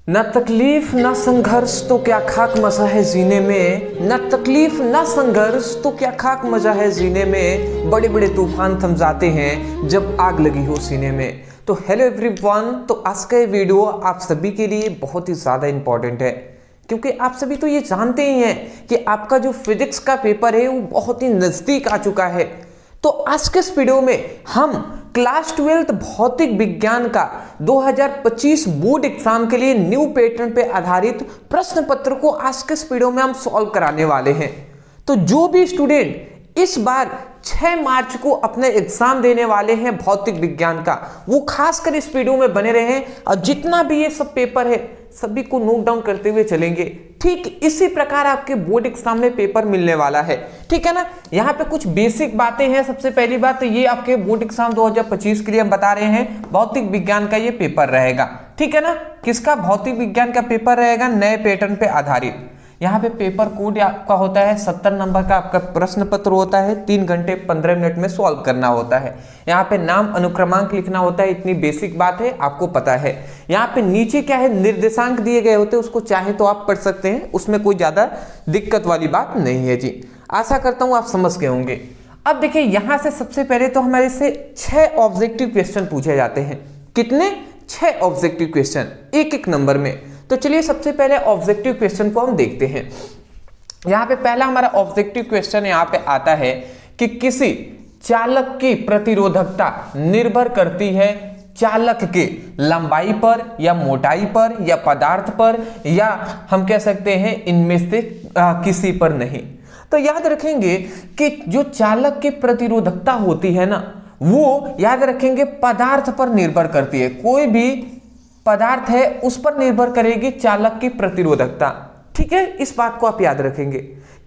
न तकलीफ न संघर्ष तो क्या खाक मजा है जीने में, न तकलीफ न संघर्ष तो क्या खाक मजा है जीने में, बड़े बड़े तूफान थम जाते हैं जब आग लगी हो सीने में। तो हेलो एवरीवन, तो आज का ये वीडियो आप सभी के लिए बहुत ही ज़्यादा इम्पॉर्टेंट है, क्योंकि आप सभी तो ये जानते ही हैं कि आपका जो फिजिक्स का पेपर है वो बहुत ही नज़दीक आ चुका है। तो आज के इस वीडियो में हम क्लास 12 भौतिक विज्ञान का 2025 बोर्ड एग्जाम के लिए न्यू पैटर्न पे आधारित प्रश्न पत्र को आज के इस वीडियो में हम सॉल्व कराने वाले हैं। तो जो भी स्टूडेंट इस बार 6 मार्च को अपने एग्जाम देने वाले हैं भौतिक विज्ञान का, वो खासकर इस वीडियो में बने रहे और जितना भी ये सब पेपर है सभी को नोट डाउन करते हुए चलेंगे। ठीक इसी प्रकार आपके बोर्ड एग्जाम में पेपर मिलने वाला है, ठीक है ना। यहाँ पे कुछ बेसिक बातें हैं। सबसे पहली बात तो ये आपके बोर्ड एग्जाम 2025 के लिए हम बता रहे हैं भौतिक विज्ञान का ये पेपर रहेगा, ठीक है ना। किसका? भौतिक विज्ञान का पेपर रहेगा नए पैटर्न पे आधारित। यहाँ पे पेपर कोड आपका होता है 70 नंबर का आपका प्रश्न पत्र होता है, 3 घंटे 15 मिनट में सॉल्व करना होता है। यहाँ पे नाम अनुक्रमांक लिखना होता है, इतनी बेसिक बात है आपको पता है। यहाँ पे नीचे क्या है, निर्देशांक दिए गए होते हैं, उसको चाहे तो आप पढ़ सकते हैं, उसमें कोई ज्यादा दिक्कत वाली बात नहीं है जी। आशा करता हूँ आप समझ गए होंगे। अब देखिए यहाँ से सबसे पहले तो हमारे से 6 ऑब्जेक्टिव क्वेश्चन पूछे जाते हैं। कितने? 6 ऑब्जेक्टिव क्वेश्चन, एक नंबर में। तो चलिए सबसे पहले ऑब्जेक्टिव क्वेश्चन को हम देखते हैं। यहाँ पे पहला हमारा ऑब्जेक्टिव क्वेश्चन यहाँ पे आता है कि किसी चालक की प्रतिरोधकता निर्भर करती है चालक के लंबाई पर या मोटाई पर या पदार्थ पर, या हम कह सकते हैं इनमें से किसी पर नहीं। तो याद रखेंगे कि जो चालक की प्रतिरोधकता होती है ना, वो याद रखेंगे पदार्थ पर निर्भर करती है। कोई भी पदार्थ है उस पर निर्भर करेगी चालक की प्रतिरोधकता, ठीक है। इस बात को आप याद रखेंगे।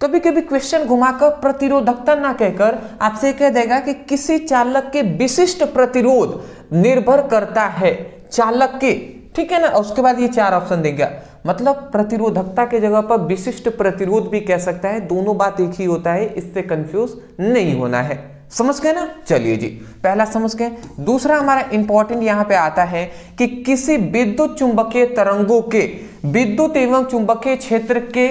कभी कभी क्वेश्चन घुमाकर प्रतिरोधकता ना कहकर आपसे कह देगा कि किसी चालक के विशिष्ट प्रतिरोध निर्भर करता है चालक के, ठीक है ना। उसके बाद ये 4 ऑप्शन देगा, मतलब प्रतिरोधकता के जगह पर विशिष्ट प्रतिरोध भी कह सकता है। दोनों बात एक ही होता है, इससे कंफ्यूज नहीं होना है। समझ गए ना? चलिए जी, पहला समझ गए। दूसरा हमारा इंपॉर्टेंट यहाँ पे आता है कि किसी विद्युत चुंबकीय तरंगों के विद्युत एवं चुंबकीय क्षेत्र के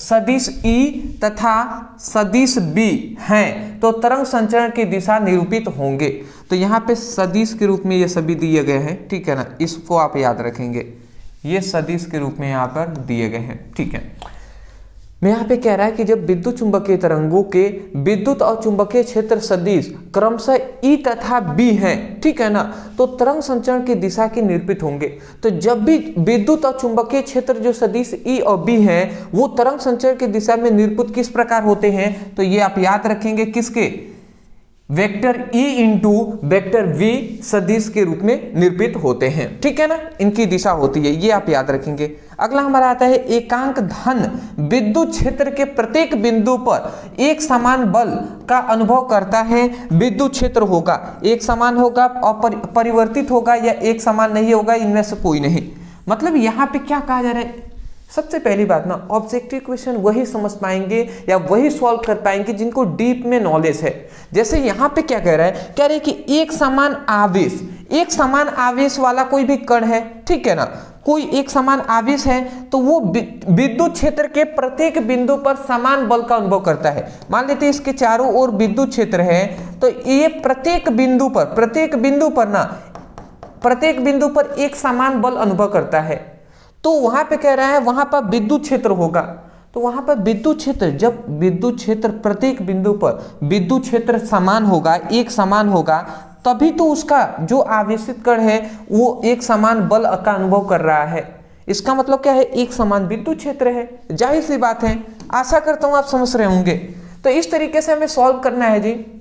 सदिश E तथा सदिश B हैं तो तरंग संचरण की दिशा निरूपित होंगे। तो यहाँ पे सदिश के रूप में ये सभी दिए गए हैं, ठीक है ना। इसको आप याद रखेंगे, ये सदिश के रूप में यहाँ पर दिए गए हैं, ठीक है। मैं यहाँ पे कह रहा है कि जब विद्युत चुंबकीय तरंगों के विद्युत और चुंबकीय क्षेत्र सदिश क्रमशः E तथा B हैं, ठीक है ना, तो तरंग संचरण की दिशा की निरूपित होंगे। तो जब भी विद्युत और चुंबकीय क्षेत्र जो सदिश E और B हैं वो तरंग संचरण की दिशा में निरूपित किस प्रकार होते हैं, तो ये आप याद रखेंगे किसके? Vector E into vector V सदिश के रूप में निरूपित होते हैं, ठीक है ना। इनकी दिशा होती है, ये आप याद रखेंगे। अगला हमारा आता है एकांक धन विद्युत क्षेत्र के प्रत्येक बिंदु पर एक समान बल का अनुभव करता है। विद्युत क्षेत्र होगा एक समान होगा और परिवर्तित होगा या एक समान नहीं होगा, इनमें से कोई नहीं। मतलब यहाँ पे क्या कहा जा रहा है? सबसे पहली बात ना, ऑब्जेक्टिव क्वेश्चन वही समझ पाएंगे या वही सॉल्व कर पाएंगे जिनको डीप में नॉलेज है। जैसे यहाँ पे क्या कह रहा है, कह रहे हैं कि एक समान आवेश वाला कोई भी कण है, ठीक है ना, कोई एक समान आवेश है तो वो विद्युत क्षेत्र के प्रत्येक बिंदु पर समान बल का अनुभव करता है। मान लेते हैं इसके चारों ओर विद्युत क्षेत्र है, तो ये प्रत्येक बिंदु पर एक समान बल अनुभव करता है। तो वहां पे कह रहा है वहां पर विद्युत क्षेत्र होगा, तो वहां पर विद्युत क्षेत्र, जब विद्युत क्षेत्र प्रत्येक बिंदु पर विद्युत क्षेत्र समान होगा, एक समान होगा, तभी तो उसका जो आवेशित कण है वो एक समान बल का अनुभव कर रहा है। इसका मतलब क्या है? एक समान विद्युत क्षेत्र है। जाहिर सी बात है, आशा करता हूं आप समझ रहे होंगे। तो इस तरीके से हमें सॉल्व करना है जी।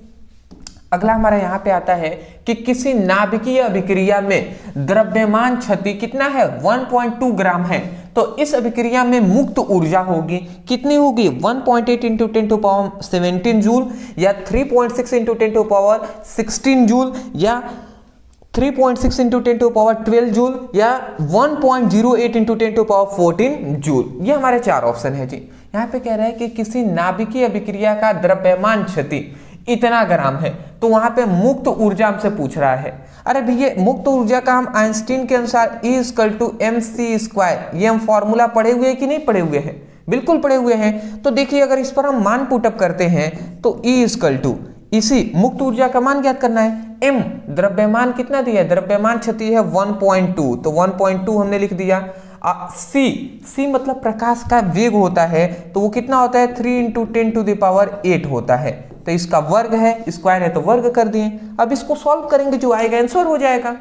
अगला हमारा यहाँ पे आता है कि किसी नाभिकीय अभिक्रिया में द्रव्यमान क्षति कितना है? 1.2 ग्राम है। तो इस अभिक्रिया में मुक्त ऊर्जा होगी, कितनी होगी? 1.8 इंटू 10⁻17 जूल, या 3.6 इंटू 10⁻16 जूल, या 3.6 इंटू 10⁻12 जूल, या 1.08 इंटू 10⁻14 जूल। ये हमारे 4 ऑप्शन है जी। यहाँ पे कह रहा है कि किसी नाभिकीय अभिक्रिया का द्रव्यमान क्षति इतना ग्राम है। तो वहां पे मुक्त ऊर्जा हमसे पूछ रहा है। अरे भैया मुक्त ऊर्जा का हम आइंस्टीन के अनुसार E=mc², ये हम फॉर्मूला पढ़े हुए हैं कि नहीं पढ़े हुए हैं? बिल्कुल पढ़े हुए हैं। तो देखिए अगर इस पर हम मान पुटअप करते हैं तो E इसी मुक्त ऊर्जा का मान ज्ञात करना है। m द्रव्यमान कितना दिया है? द्रव्यमान क्षति है 1.2, तो 1.2 हमने लिख दिया। c मतलब प्रकाश का वेग होता है, तो वो कितना होता है? 3 × 10⁸ होता है। तो इसका वर्ग है, स्क्वायर है तो वर्ग कर दिए। अब इसको सॉल्व करेंगे, जो आएगा आंसर हो जाएगा।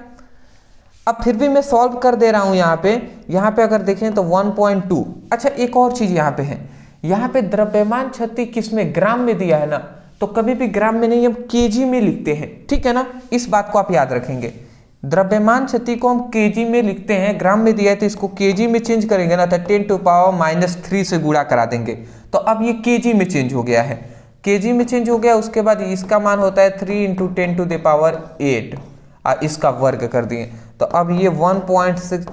अब फिर भी मैं सॉल्व कर दे रहा हूं यहाँ पे अगर देखें तो 1.2। अच्छा एक और चीज यहाँ पे है, यहाँ पे द्रव्यमान क्षति किसमें? ग्राम में दिया है ना, तो कभी भी ग्राम में नहीं, हम केजी में लिखते हैं, ठीक है ना? इस बात को आप याद रखेंगे। द्रव्यमान क्षति को हम केजी में लिखते हैं, ग्राम में दिया है तो इसको केजी में चेंज करेंगे ना, तो 10⁻³ से गुणा करा देंगे। तो अब ये केजी में चेंज हो गया है, केजी में चेंज हो गया। उसके बाद इसका मान होता है 3 × 10⁸, और इसका वर्ग कर दिए। तो अब ये 1.6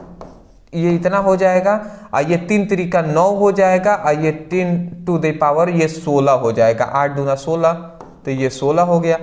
ये इतना हो जाएगा, और ये 3 × 9 हो जाएगा, और ये 10⁻, 16 हो जाएगा। 8 दूना 16, तो ये 16 हो गया।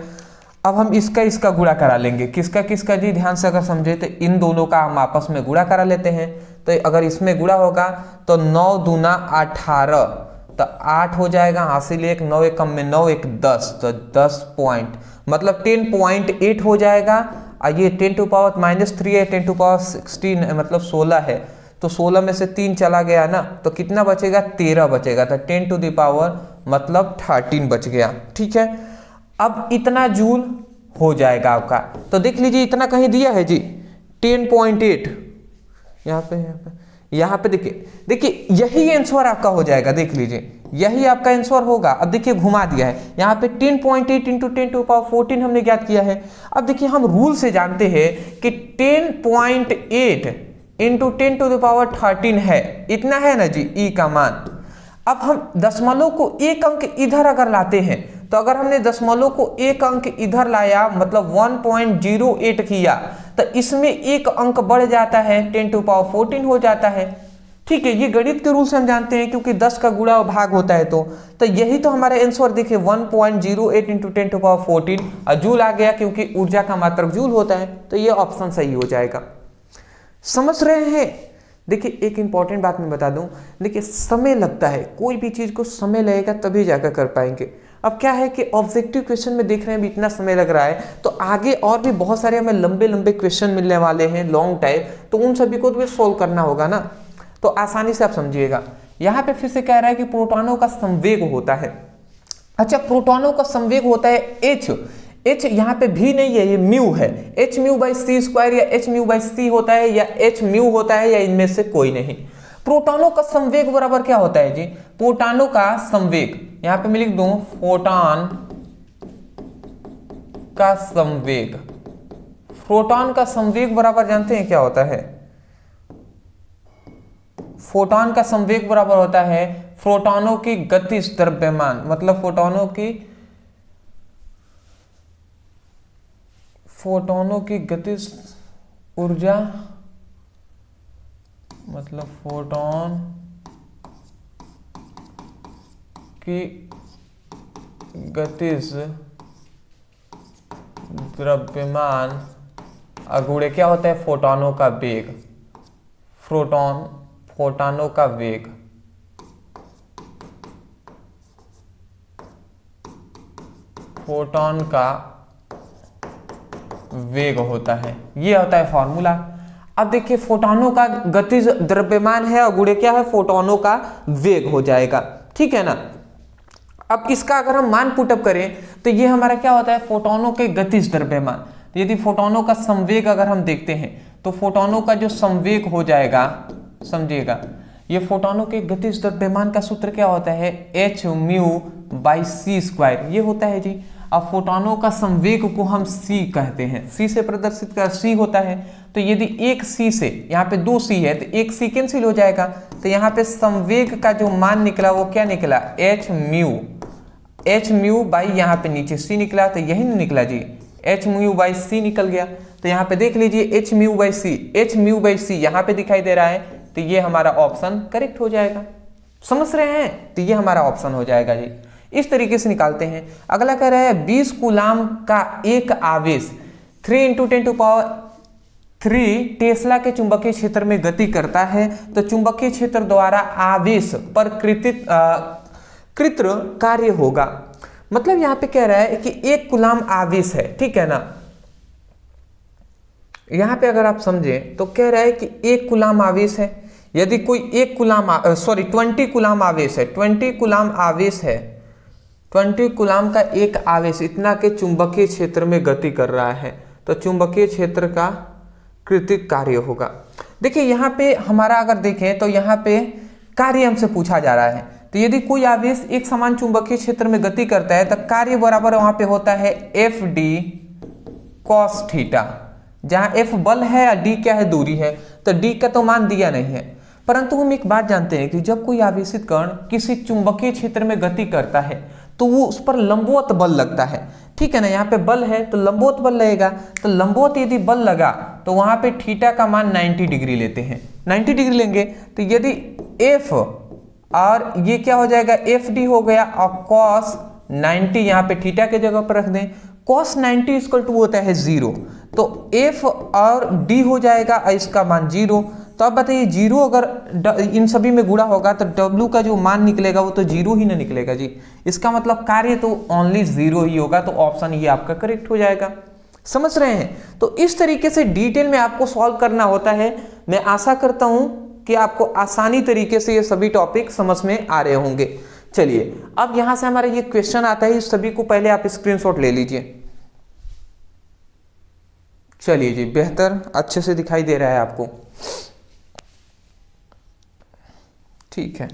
अब हम इसका गुणा करा लेंगे। किसका किसका जी? ध्यान से अगर समझे तो इन दोनों का हम आपस में गुणा करा लेते हैं। तो अगर इसमें गुणा होगा तो 9 दूना 18, तो 8 हो जाएगा, हासिल 1, 9 1 कम में 9 1 10, तो 10 पॉइंट मतलब 10.8 हो जाएगा। और ये 10⁻³ है, 10⁻16 मतलब 16 है, तो 16 में से 3 चला गया ना, तो कितना बचेगा? 13 बचेगा। तो 10⁻, मतलब 13 बच गया, ठीक है। अब इतना जूल हो जाएगा आपका। तो देख लीजिए इतना कहीं दिया है जी 10.8, यहाँ पे देखिए यही आंसर आपका हो जाएगा। देख लीजिए यही आपका आंसर होगा। अब देखिए घुमा दिया है, यहाँ पे 10.8 × 10⁻14 हमने ज्ञात किया है। अब देखिए हम रूल से जानते हैं कि 10.8 × 10⁻13 है, इतना है ना जी ई का मान। अब हम दशमलव को एक अंक इधर अगर लाते हैं, तो अगर हमने दशमलव को एक अंक इधर लाया मतलब 1.08 किया, तो इसमें एक अंक बढ़ जाता है, 10⁻14 हो जाता है, ठीक है। ये गणित के रूल से हम जानते हैं, क्योंकि 10 का गुणा और भाग होता है। तो यही तो हमारा आंसर देखिए 1.08 × 10⁻14, और जूल आ गया, क्योंकि ऊर्जा का मात्रक जूल होता है। तो ये ऑप्शन सही हो जाएगा। समझ रहे हैं? देखिए एक इंपॉर्टेंट बात मैं बता दूं, देखिए समय लगता है, कोई भी चीज को समय लगेगा तभी जाकर कर पाएंगे। अब क्या है कि ऑब्जेक्टिव क्वेश्चन में देख रहे हैं भी इतना समय लग रहा है, तो आगे और भी बहुत सारे हमें लंबे लंबे क्वेश्चन मिलने वाले हैं लॉन्ग टाइम, तो उन सभी को तो सोल्व करना होगा ना। तो आसानी से आप समझिएगा। यहाँ पे फिर से कह रहा है कि प्रोटॉनों का संवेग होता है। अच्छा प्रोटॉनों का संवेग होता है h यहाँ पे भी नहीं है, ये म्यू है। hμc² या hμc होता है, या hμ होता है, या इनमें से कोई नहीं। प्रोटॉनों का संवेग बराबर क्या होता है जी? प्रोटॉनों का संवेग, यहाँ पे मैं लिख दूं फोटॉन का संवेग। फोटॉन का संवेग बराबर जानते हैं क्या होता है? फोटॉन का संवेग बराबर होता है फोटॉनों की गतिज द्रव्यमान, मतलब फोटॉनों की गतिज ऊर्जा, मतलब फोटॉन की गतिज द्रव्यमान अगुणे क्या होता है? फोटॉनों का वेग, फोटॉनों का वेग। फोटॉन का वेग होता है, ये होता है फॉर्मूला। अब देखिए फोटॉनों का गतिज द्रव्यमान है और गुणे क्या है? फोटॉनों का वेग हो जाएगा, ठीक है ना। अब इसका अगर हम मान पुटअप करें तो ये हमारा क्या होता है? फोटॉनों के गतिज द्रव्यमान। तो यदि फोटॉनों का संवेग अगर हम देखते हैं तो फोटॉनों का जो संवेग हो जाएगा, समझिएगा, ये फोटॉनों के गतिज द्रव्यमान का सूत्र क्या होता है? hμc², ये होता है जी। अब फोटॉनों का संवेग को हम c कहते हैं, c से प्रदर्शित कर c होता है। तो यदि एक c से, यहाँ पे 2 c है तो एक c कैंसिल हो जाएगा, तो यहाँ पे संवेग का जो मान निकला वो क्या निकला? hμ बाई यहाँ पे नीचे c निकला, तो यही नहीं निकला जी, hμ/c निकल गया। तो यहाँ पे देख लीजिए hμ/c यहाँ पे दिखाई दे रहा है, तो ये हमारा ऑप्शन करेक्ट हो जाएगा। समझ रहे हैं? तो ये हमारा ऑप्शन हो जाएगा जी। इस तरीके से निकालते हैं। अगला कह रहा है 20 कूलाम का एक आवेश 3 × 10⁻³ टेस्ला के चुंबकीय क्षेत्र में गति करता है, तो चुंबकीय क्षेत्र द्वारा आवेश पर कृत कार्य होगा। मतलब यहाँ पे कह रहा है कि 1 कूलाम आवेश है, ठीक है ना। यहाँ पे अगर आप समझें तो कह रहा है कि 1 कूलाम आवेश है। यदि कोई 20 कूलाम आवेश है, 20 कूलाम आवेश है, 20 कूलाम का एक आवेश इतना के चुंबकीय क्षेत्र में गति कर रहा है, तो चुंबकीय क्षेत्र का कृतिक कार्य होगा। देखिए यहाँ पे हमारा अगर देखें तो यहाँ पे कार्य हमसे पूछा जा रहा है, तो यदि कोई आवेश एक समान चुंबकीय क्षेत्र में गति करता है तो कार्य बराबर वहां पे होता है FD cos थीटा, जहां F बल है और D क्या है, दूरी है, तो D का तो मान दिया नहीं है। परंतु हम एक बात जानते हैं कि जब कोई आवेशित कण किसी चुंबकीय क्षेत्र में गति करता है तो वो उस पर लंबवत बल लगता है, ठीक है ना। यहाँ पे बल है तो लंबवत बल लगेगा, तो लंबवत यदि बल लगा तो वहां पे थीटा का मान 90 डिग्री लेते हैं, 90 डिग्री लेंगे। तो यदि F और ये क्या हो जाएगा, FD हो गया, और cos 90 यहाँ पे थीटा के जगह पर रख दें, cos 90 इक्वल टू होता है 0, तो F और D हो जाएगा और इसका मान 0। तो अब बताइए 0 अगर इन सभी में गुणा होगा तो W का जो मान निकलेगा वो तो 0 ही ना निकलेगा जी। इसका मतलब कार्य तो ओनली 0 ही होगा, तो ऑप्शन ये आपका करेक्ट हो जाएगा। समझ रहे हैं? तो इस तरीके से डिटेल में आपको सॉल्व करना होता है। मैं आशा करता हूं कि आपको आसानी तरीके से ये सभी टॉपिक समझ में आ रहे होंगे। चलिए अब यहां से हमारा ये क्वेश्चन आता है, इस सभी को पहले आप स्क्रीनशॉट ले लीजिए। चलिए जी, बेहतर अच्छे से दिखाई दे रहा है आपको, ठीक है।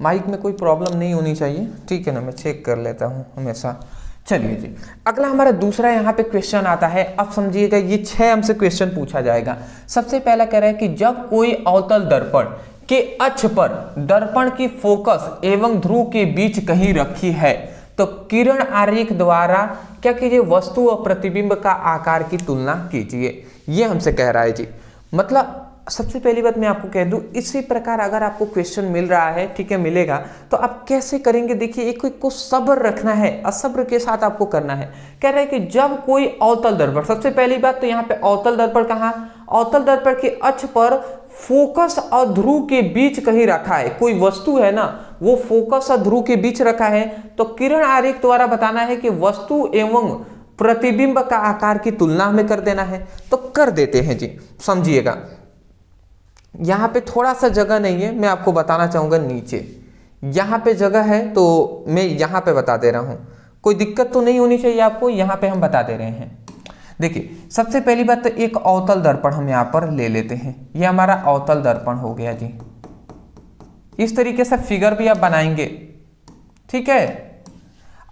माइक में कोई प्रॉब्लम नहीं होनी चाहिए, ठीक है ना, मैं चेक कर लेता हूं हमेशा। चलिए जी, अगला हमारा दूसरा यहाँ पे क्वेश्चन आता है। अब समझिएगा ये 6 हमसे क्वेश्चन पूछा जाएगा। सबसे पहला कह रहा है कि जब कोई अवतल दर्पण के अक्ष पर दर्पण की फोकस एवं ध्रुव के बीच कहीं रखी है तो किरण आरेख द्वारा क्या कीजिए, वस्तु और प्रतिबिंब का आकार की तुलना कीजिए। ये हमसे कह रहा है जी। मतलब सबसे पहली बात मैं आपको कह दूं, इसी प्रकार अगर आपको क्वेश्चन मिल रहा है, ठीक है, मिलेगा तो आप कैसे करेंगे। देखिए एक को सब्र रखना है, असब्र के साथ आपको करना है। कह रहे हैं कि जब कोई अवतल दर्पण, सबसे पहली बात तो यहाँ पे अवतल दर्पण कहाँ, अवतल दर्पण के अक्ष पर फोकस और ध्रुव के बीच कहीं रखा है, कोई वस्तु है ना, वो फोकस और ध्रुव के बीच रखा है, तो किरण आरेख द्वारा बताना है कि वस्तु एवं प्रतिबिंब का आकार की तुलना हमें कर देना है। तो कर देते हैं जी। समझिएगा यहाँ पे थोड़ा सा जगह नहीं है, मैं आपको बताना चाहूंगा नीचे यहाँ पे जगह है, तो मैं यहाँ पे बता दे रहा हूँ, कोई दिक्कत तो नहीं होनी चाहिए आपको। यहाँ पे हम बता दे रहे हैं। देखिए सबसे पहली बात तो एक अवतल दर्पण हम यहाँ पर ले लेते हैं। ये हमारा अवतल दर्पण हो गया जी। इस तरीके से फिगर भी आप बनाएंगे, ठीक है।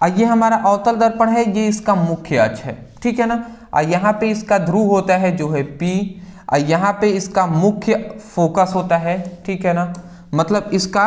और ये हमारा अवतल दर्पण है, ये इसका मुख्य अक्ष है, ठीक है ना। और यहाँ पे इसका ध्रुव होता है जो है P, और यहाँ पे इसका मुख्य फोकस होता है, ठीक है ना। मतलब इसका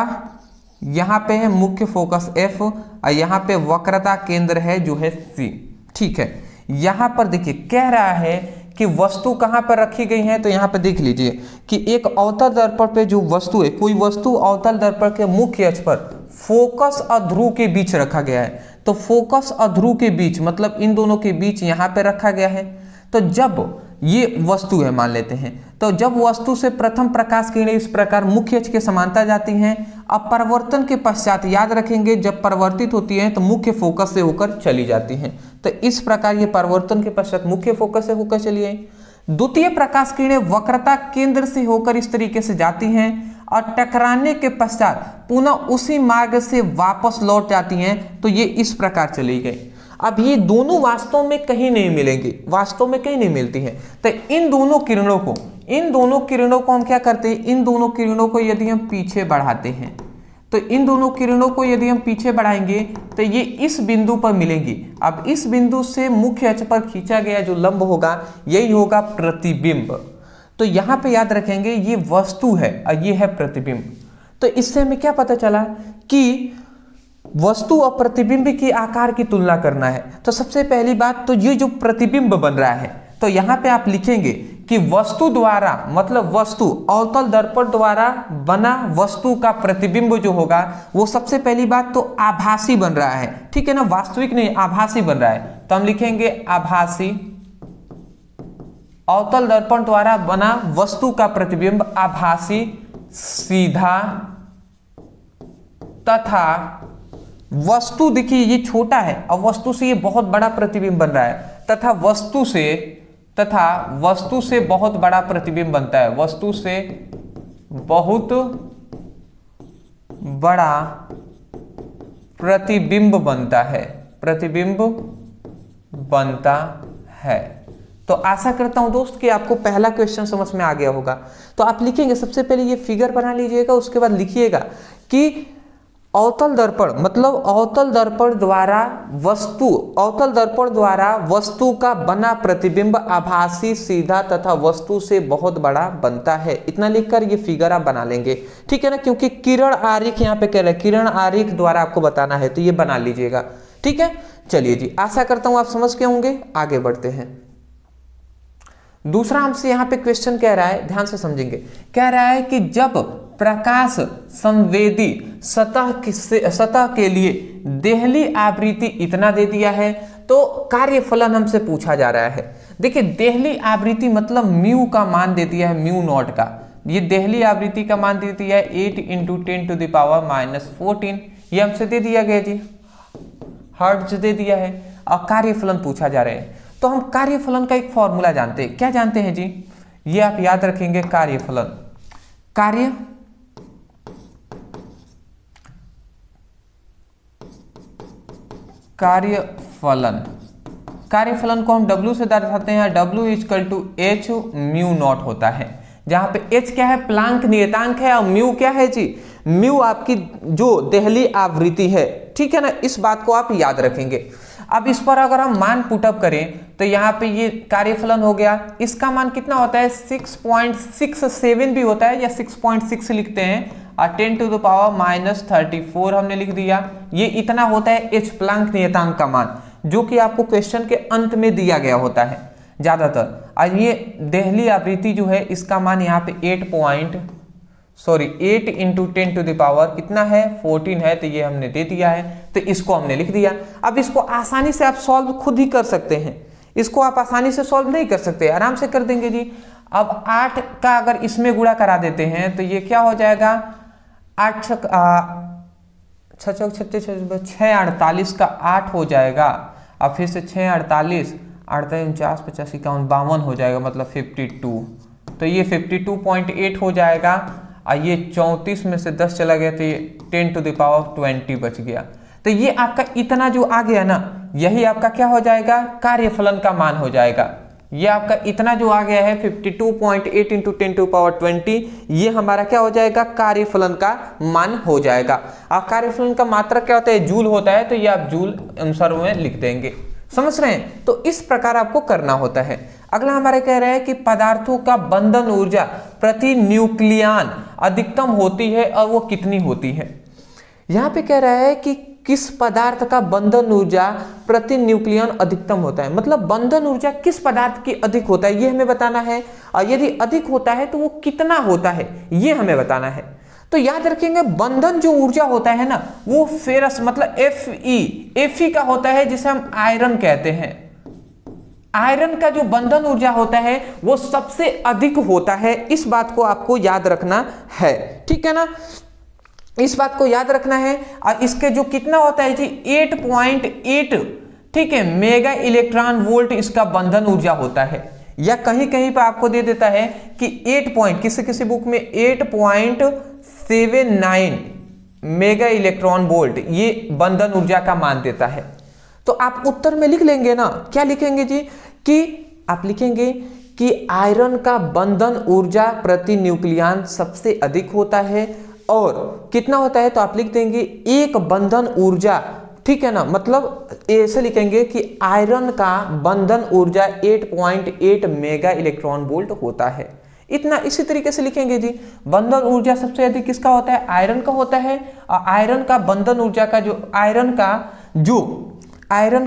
यहाँ पे है मुख्य फोकस F, और यहाँ पे वक्रता केंद्र है जो है C, ठीक है। यहाँ पर देखिए कह रहा है कि वस्तु कहाँ पर रखी गई है, तो यहाँ पे देख लीजिए कि एक अवतल दर्पण पे जो वस्तु है, कोई वस्तु अवतल दर्पण के मुख्य अक्ष पर फोकस और ध्रुव के बीच रखा गया है। तो फोकस और ध्रुव के बीच मतलब इन दोनों के बीच यहाँ पे रखा गया है। तो जब ये वस्तु है मान लेते हैं, तो जब वस्तु से प्रथम प्रकाश किरणें इस प्रकार मुख्य अक्ष के समांतर जाती हैं, अब परावर्तन के पश्चात याद रखेंगे जब परावर्तित होती हैं तो मुख्य फोकस से होकर चली जाती हैं। तो इस प्रकार ये परावर्तन के पश्चात मुख्य फोकस से होकर चली आई। द्वितीय प्रकाश किरणें वक्रता केंद्र से होकर इस तरीके से जाती हैं और टकराने के पश्चात पुनः उसी मार्ग से वापस लौट जाती हैं। तो ये इस प्रकार चली गई। अब ये दोनों वास्तव में कहीं नहीं मिलेंगी, वास्तव में कहीं नहीं मिलती हैं। तो इन दोनों किरणों को हम क्या करते हैं, इन दोनों किरणों को यदि हम पीछे बढ़ाते हैं, तो इन दोनों किरणों को यदि हम पीछे बढ़ाएंगे तो ये इस बिंदु पर मिलेंगी। अब इस बिंदु से मुख्य अक्ष पर खींचा गया जो लंब होगा यही होगा प्रतिबिंब। तो यहाँ पे याद रखेंगे ये वस्तु है और ये है प्रतिबिंब। तो इससे हमें क्या पता चला कि वस्तु और प्रतिबिंब की आकार की तुलना करना है। तो सबसे पहली बात तो ये जो प्रतिबिंब बन रहा है, तो यहाँ पे आप लिखेंगे कि वस्तु द्वारा, मतलब वस्तु अवतल दर्पण द्वारा बना वस्तु का प्रतिबिंब जो होगा वो सबसे पहली बात तो आभासी बन रहा है, ठीक है ना, वास्तविक नहीं, आभासी बन रहा है। तो हम लिखेंगे आभासी, अवतल दर्पण द्वारा बना वस्तु का प्रतिबिंब आभासी, सीधा तथा वस्तु, देखिए ये छोटा है और वस्तु से ये बहुत बड़ा प्रतिबिंब बन रहा है, तथा वस्तु से बहुत बड़ा प्रतिबिंब बनता है, वस्तु से बहुत बड़ा प्रतिबिंब बनता है, प्रतिबिंब बनता है। तो आशा करता हूं दोस्त कि आपको पहला क्वेश्चन समझ में आ गया होगा। तो आप लिखेंगे, सबसे पहले ये फिगर बना लीजिएगा, उसके बाद लिखिएगा कि अवतल दर्पण, मतलब अवतल दर्पण द्वारा वस्तु का बना प्रतिबिंब आभासी, सीधा तथा वस्तु से बहुत बड़ा बनता है। इतना लिखकर ये फिगर आप बना लेंगे, ठीक है ना, क्योंकि किरण आरेख यहाँ पे कह रहे हैं, किरण आरेख द्वारा आपको बताना है, तो ये बना लीजिएगा, ठीक है। चलिए जी, आशा करता हूं आप समझ के होंगे। आगे बढ़ते हैं। दूसरा हमसे यहाँ पे क्वेश्चन कह रहा है, ध्यान से समझेंगे, कह रहा है कि जब प्रकाश संवेदी सतह के लिए देहली आवृत्ति इतना दे दिया है तो कार्यफलन हमसे पूछा जा रहा है। देखिए देहली आवृत्ति मतलब म्यू का मान दे दिया है, म्यू नॉट का, ये देहली आवृत्ति का मान दे दिया है 8 × 10⁻⁻14, ये हमसे दे दिया गया जी, हर्ट्ज दे दिया है, और कार्यफलन पूछा जा रहा है। तो हम कार्यफलन का एक फॉर्मूला जानते हैं, क्या जानते हैं जी, ये आप याद रखेंगे, कार्यफलन, कार्यफलन को हम W से दर्शाते हैं, W = H म्यू नॉट होता है, जहां पे H क्या है, प्लांक नियतांक है, और म्यू क्या है जी, म्यू आपकी जो देहली आवृत्ति है, ठीक है ना, इस बात को आप याद रखेंगे। अब इस पर अगर हम मान पुटअप करें तो यहाँ पे ये कार्यफलन हो गया, इसका मान कितना होता है, 6.67 भी होता है, या 6.6 लिखते हैं, और 10⁻⁻34 हमने लिख दिया, ये इतना होता है H प्लांक नियतांक का मान, जो कि आपको क्वेश्चन के अंत में दिया गया होता है ज्यादातर। आज ये देहली आवृत्ति जो है इसका मान यहाँ पे 8 × 10⁻⁴ कितना है, 14 है, तो ये हमने दे दिया है, तो इसको हमने लिख दिया। अब इसको आसानी से आप सॉल्व खुद ही कर सकते हैं, इसको आप आसानी से सॉल्व नहीं कर सकते, आराम से कर देंगे जी। अब 8 का अगर इसमें गुणा करा देते हैं तो ये क्या हो जाएगा, 8 6 48 का 8 हो जाएगा, अब फिर से 6 48 49 50 51 52 हो जाएगा, मतलब 52, तो ये 52.8 हो जाएगा, और ये 34 में से 10 चला गया तो ये 10⁻20 बच गया। तो ये आपका इतना जो आ गया ना, यही आपका क्या हो जाएगा, कार्यफलन का मान हो जाएगा। ये आपका इतना जो आ गया है 52.8 × 10⁻20, ये हमारा क्या हो जाएगा, कार्यफलन का मान हो जाएगा। और कार्यफलन का मात्रक क्या होता है, जूल होता है, तो ये आप जूल अनुसार में लिख देंगे, समझ रहे हैं। तो इस प्रकार आपको करना होता है। अगला हमारे कह रहे हैं कि पदार्थों का बंधन ऊर्जा प्रति न्यूक्लियन अधिकतम होती है, और वो कितनी होती है। यहाँ पे कह रहा है कि किस पदार्थ का बंधन ऊर्जा प्रति न्यूक्लियन अधिकतम होता है, मतलब बंधन ऊर्जा किस पदार्थ की अधिक होता है ये हमें बताना है, और यदि अधिक होता है तो वो कितना होता है ये हमें बताना है। तो याद रखेंगे बंधन जो ऊर्जा होता है ना, वो फेरस मतलब Fe का होता है, जिसे हम आयरन कहते हैं। आयरन का जो बंधन ऊर्जा होता है वो सबसे अधिक होता है, इस बात को आपको याद रखना है, ठीक है ना, इस बात को याद रखना है। और इसके जो कितना होता है जी, 8.8, ठीक है, मेगा इलेक्ट्रॉन वोल्ट इसका बंधन ऊर्जा होता है, या कहीं कहीं पर आपको दे देता है कि 8 किसी बुक में 8.79 मेगा इलेक्ट्रॉन वोल्ट ये बंधन ऊर्जा का मान देता है। तो आप उत्तर में लिख लेंगे ना, क्या लिखेंगे जी, कि आप लिखेंगे कि आयरन का बंधन ऊर्जा प्रति न्यूक्लियन सबसे अधिक होता है, और कितना होता है, तो आप लिख देंगे एक बंधन ऊर्जा, ठीक है ना, मतलब ऐसे लिखेंगे कि आयरन का बंधन ऊर्जा 8.8 मेगा इलेक्ट्रॉन वोल्ट होता है, इतना इसी तरीके से लिखेंगे जी। बंधन ऊर्जा सबसे अधिक किसका होता है, आयरन का होता है, और आयरन का बंधन ऊर्जा का जो आयरन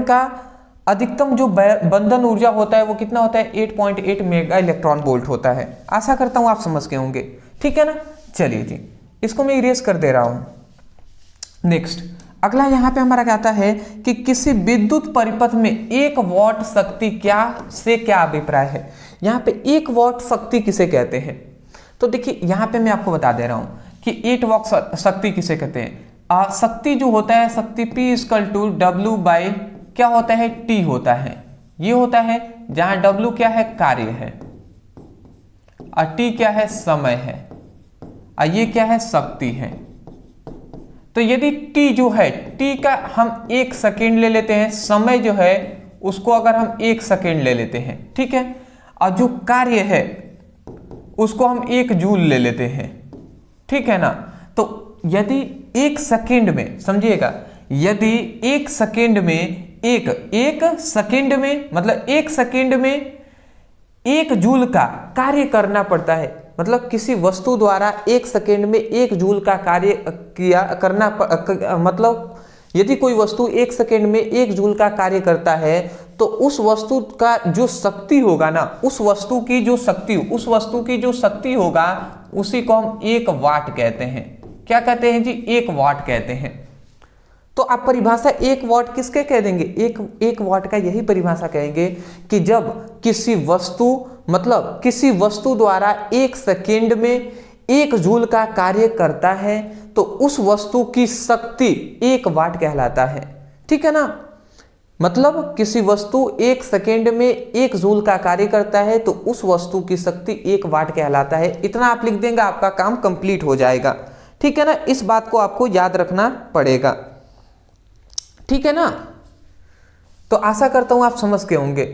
का अधिकतम जो बंधन ऊर्जा होता है वो कितना होता है 8.8 मेगा इलेक्ट्रॉन वोल्ट होता है। आशा करता हूं आप समझ गए होंगे, ठीक है ना। चलिए जी, इसको मैं इरेज कर दे रहा हूं। नेक्स्ट अगला यहाँ पे हमारा क्या आता है कि किसी विद्युत परिपथ में 1 वॉट शक्ति क्या अभिप्राय है। यहाँ पे 1 वॉट शक्ति किसे कहते हैं, तो देखिए यहाँ पे मैं आपको बता दे रहा हूँ कि 8 वॉट शक्ति किसे कहते हैं। शक्ति जो होता है, शक्ति P = W बाई क्या होता है T होता है। ये होता है जहां W क्या है कार्य है और T क्या है समय है और ये क्या है शक्ति है। तो यदि T जो है, T का हम 1 सेकेंड ले लेते हैं, समय जो है उसको अगर हम 1 सेकेंड ले लेते हैं, ठीक है, और जो कार्य है उसको हम 1 जूल ले लेते हैं, ठीक है ना। तो यदि 1 सेकेंड में, समझिएगा, यदि 1 सेकेंड में एक सेकेंड में मतलब 1 सेकेंड में 1 जूल का कार्य करना पड़ता है, मतलब किसी वस्तु द्वारा 1 सेकेंड में 1 जूल का कार्य मतलब यदि कोई वस्तु 1 सेकेंड में 1 जूल का कार्य करता है तो उस वस्तु का जो शक्ति होगा ना, उस वस्तु की जो शक्ति होगा उसी को हम 1 वाट कहते हैं। क्या कहते हैं जी, 1 वाट कहते हैं। तो आप परिभाषा 1 वाट किसके कह देंगे, एक वाट का यही परिभाषा कहेंगे कि जब किसी वस्तु द्वारा 1 सेकेंड में 1 जूल का कार्य करता है तो उस वस्तु की शक्ति 1 वाट कहलाता है, ठीक है ना। मतलब किसी वस्तु 1 सेकेंड में 1 जूल का कार्य करता है तो उस वस्तु की शक्ति 1 वाट कहलाता है। इतना आप लिख देंगे, आपका काम कंप्लीट हो जाएगा, ठीक है ना। इस बात को आपको याद रखना पड़ेगा, ठीक है ना। तो आशा करता हूं आप समझ गए होंगे।